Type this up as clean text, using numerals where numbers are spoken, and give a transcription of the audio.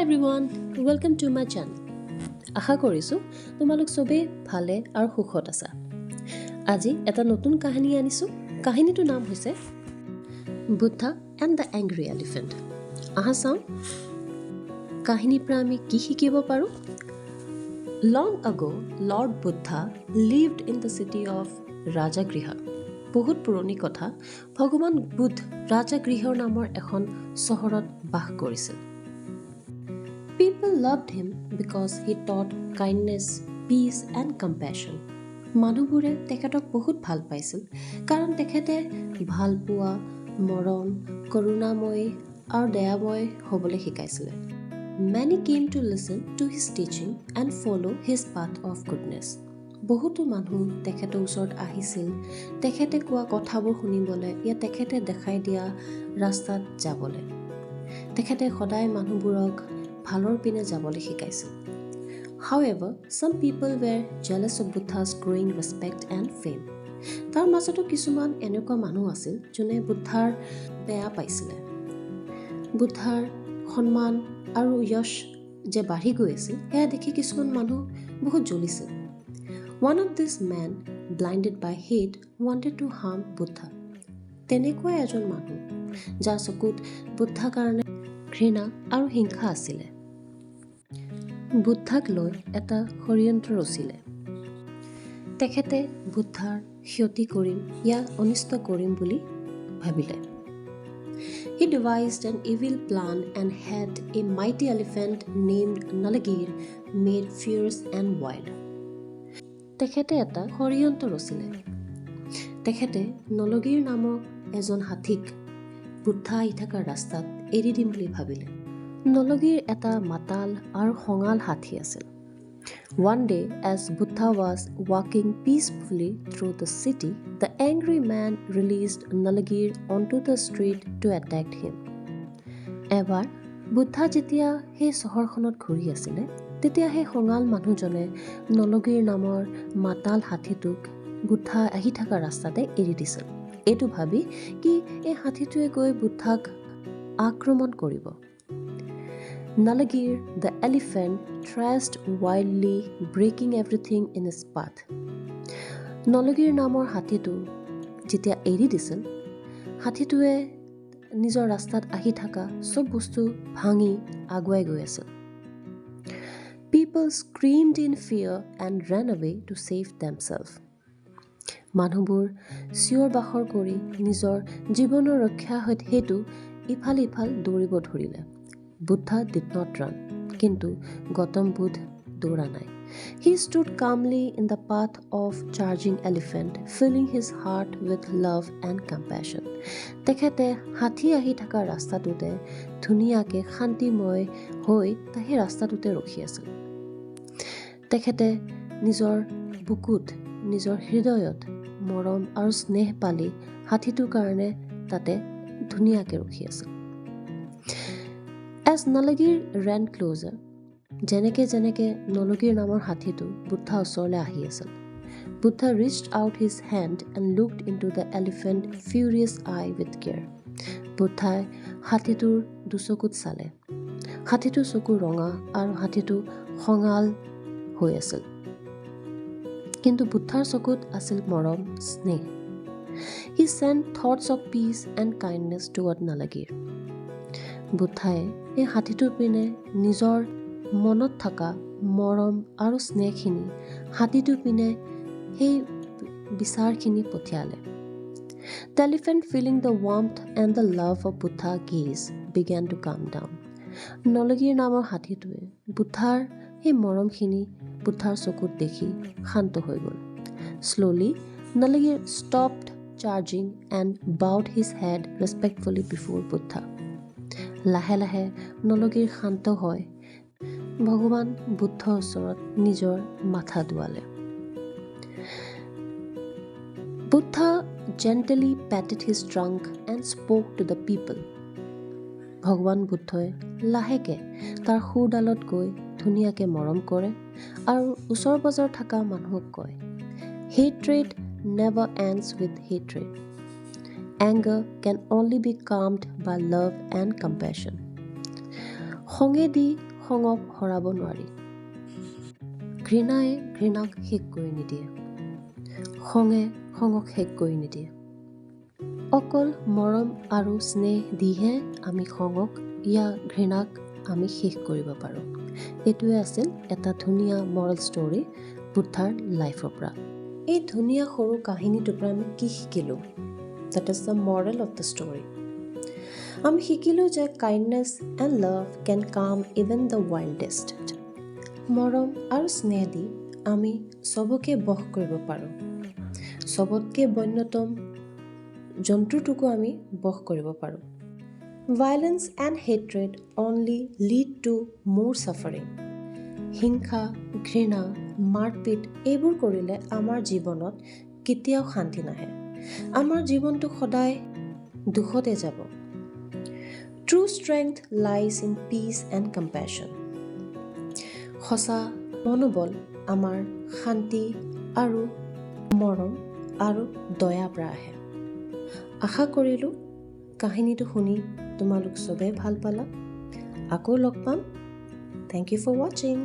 everyone, welcome to my channel. আশা কৰিছো তোমালোক সবে ভালে আৰু সুখত আছা। আজি এটা নতুন কাহিনী আনিছো। কাহিনীটোৰ নাম হৈছে Buddha and the angry elephant. আহা চাওঁ কাহিনীৰ পৰা আমি কি শিকিব পাৰো। Long ago, Lord Buddha lived in the city of Rajagriha. বহুত পুৰণি কথা, ভগৱান বুদ্ধ ৰাজগৃহৰ নামৰ এখন চহৰত বাস কৰিছিল। People loved him because he taught kindness, peace and compassion. মানুহবোৰে তেখেতক বহুত ভাল পাইছিল কাৰণ তেখেতে ভাল পোৱা, মৰম, কৰুণাময় আৰু দয়াময় হ'বলৈ শিকাইছিল। Many came to listen to his teaching and follow his path of goodness. বহুতো মানুহ তেখেতৰ ওচৰত আহিছিল, তেখেতে কোৱা কথাবোৰ শুনিবলৈ ইয়া তেখেতে দেখাই দিয়া ৰাস্তাত যাবলৈ। তেখেতে সদায় মানুহবোৰক ভালৰ পিনে যাবলৈ শিকাইছিল। However, some people were jealous of Buddha's growing respect and fame. তাৰ মাজতো কিছুমান এনেকুৱা মানুহ আছিল যোনে বুদ্ধাৰ বেয়া পাইছিলে। বুদ্ধাৰ সন্মান আৰু যশ যে বাঢ়ি গৈ আছিল সেয়া দেখি কিছুমান মানুহ বহুত জ্বলিছিল। One of these men, blinded by hate, wanted to harm Buddha. তেনেকুৱা এজন মানুহ যাৰ চকুত বুদ্ধাৰ কাৰণে ঘৃণা আৰু হিংসা আছিলে। বুদ্ধাক লৈ এটা ষড়যন্ত্ৰ ৰচিলে। তেখেতে বুদ্ধাৰ ক্ষতি কৰিম ইয়া অনিষ্ট কৰিম বুলি ভাবিলে। He devised an evil plan and had a mighty elephant named Nalagir made fierce and wild. তেখেতে এটা ষড়যন্ত্ৰ ৰচিলে। তেখেতে নলগীৰ নামক এজন হাতীক বুদ্ধা আহি থকা ৰাস্তাত এৰি দিম বুলি ভাবিলে। নলগীৰ এটা মাতাল আৰু খঙাল হাতী আছিল। One day, as Buddha was walking peacefully through the city, the angry man released Nalagir onto the street to attack him. এবাৰ বুদ্ধা যেতিয়া সেই চহৰখনত ঘূৰি আছিলে, তেতিয়া সেই খঙাল মানুহজনে নলগীৰ নামৰ মাতাল হাতীটোক বুদ্ধা আহি থকা ৰাস্তাতে এৰি দিছিল। এইটো ভাবি কি এই হাতীটোৱে গৈ বুদ্ধাক আক্ৰমণ কৰিব। Nalagir, the elephant, thrashed wildly, breaking everything in his path. নলগীৰ নামৰ হাতীটো যেতিয়া এৰি দিছিল, হাতীটোৱে নিজৰ ৰাস্তাত আহি থকা চব বস্তু ভাঙি আগুৱাই গৈ আছিল। People screamed in fear and ran away to save themselves. মানুহবোৰ চিঞৰ বাখৰ কৰি নিজৰ জীৱনৰ ৰক্ষা হেতু ইফাল ইফাল দৌৰিব ধৰিলে। Buddha did not run, কিন্তু গৌতম বুদ্ধ দৌৰা নাই। He stood calmly in the path of charging elephant, filling his heart with love and compassion. তেখেতে হাতী আহি থকা ৰাস্তাটোতে ধুনীয়াকে শান্তিময় হৈ সেই ৰাস্তাটোতে ৰখি আছিল। তেখেতে নিজৰ বুকুত, নিজৰ হৃদয়ত মৰম আৰু স্নেহ পালি হাতীটোৰ কাৰণে তাতে ধুনীয়াকে ৰখি আছিল। As Nalagir ran closer, যেনেকে নলগীৰ নামৰ হাতীটো বুদ্ধা ওচৰলৈ আহি আছিল, Buddha reached out his hand and looked into the elephant's furious eye with care. বুদ্ধাই হাতীটোৰ দুচকুত চালে। হাতীটোৰ চকু ৰঙা আৰু হাতীটো খঙাল হৈ আছিল। কিন্তু বুদ্ধাৰ চকুত আছিল মৰম, স্নেহ। He sent thoughts of peace and kindness toward Nalagir. বুদ্ধাই এই হাতীটোৰ পিনে নিজৰ মনত থকা মৰম আৰু স্নেহখিনি হাতীটোৰ পিনে সেই বিচাৰখিনি পঠিয়ালে। The elephant, feeling the warmth and the love of Buddha's gaze, began to calm down. নলগীৰ নামৰ হাতীটোৱে বুদ্ধাৰ সেই মৰমখিনি বুদ্ধাৰ চকুত দেখি শান্ত হৈ গ'ল। Slowly, Nalagir stopped charging and bowed his head respectfully before Buddha. লাহে লাহে নলগীৰ শান্ত হয় ভগৱান বুদ্ধৰ ওচৰত নিজৰ মাথা দুৱালে। Buddha gently patted his trunk and spoke to the people. ভগৱান বুদ্ধই লাহেকে তাৰ শুৰডালত গৈ ধুনীয়াকে মৰম কৰে আৰু ওচৰ পাজৰ থকা মানুহক কয়, Hatred never ends with hatred. Anger can only be calmed by love and compassion. খঙেদি খঙক হৰাব নোৱাৰি। ঘৃণাই ঘৃণাক শেষ কৰি নিদিয়ে, খঙে খঙক শেষ কৰি নিদিয়ে। অকল মৰম আৰু স্নেহ দিহে আমি খঙক ইয়া ঘৃণাক আমি শেষ কৰিব পাৰোঁ। এইটোৱে আছিল এটা ধুনীয়া মৰেল ষ্টৰী বুদ্ধাৰ লাইফৰ পৰা। এই ধুনীয়া সৰু কাহিনীটোৰ পৰা আমি কি শিকিলোঁ? That is the moral of the story. আমি শিকিলোঁ যে কাইণ্ডনেছ এণ্ড লাভ কেন কাম ইভেন দ্য ৱাইল্ডেষ্ট। মৰম আৰু স্নেহ দি আমি চবকে বশ কৰিব পাৰোঁ। চবতকৈ বন্যতম জন্তুটোকো আমি বশ কৰিব পাৰোঁ। Violence and hatred only lead to more suffering. হিংসা, ঘৃণা, মাৰপিট এইবোৰ কৰিলে আমাৰ জীৱনত কেতিয়াও শান্তি নাহে। আমাৰ জীৱনটো সদায় দুখতে যাব। True strength lies in peace and compassion. সঁচা মনোবল আমাৰ শান্তি আৰু মৰম আৰু দয়াৰ পৰা আহে। আশা কৰিলোঁ কাহিনীটো শুনি তোমালোক চবেই ভাল পালা। আকৌ লগ পাম। থেংক ইউ ফৰ ৱাচিং।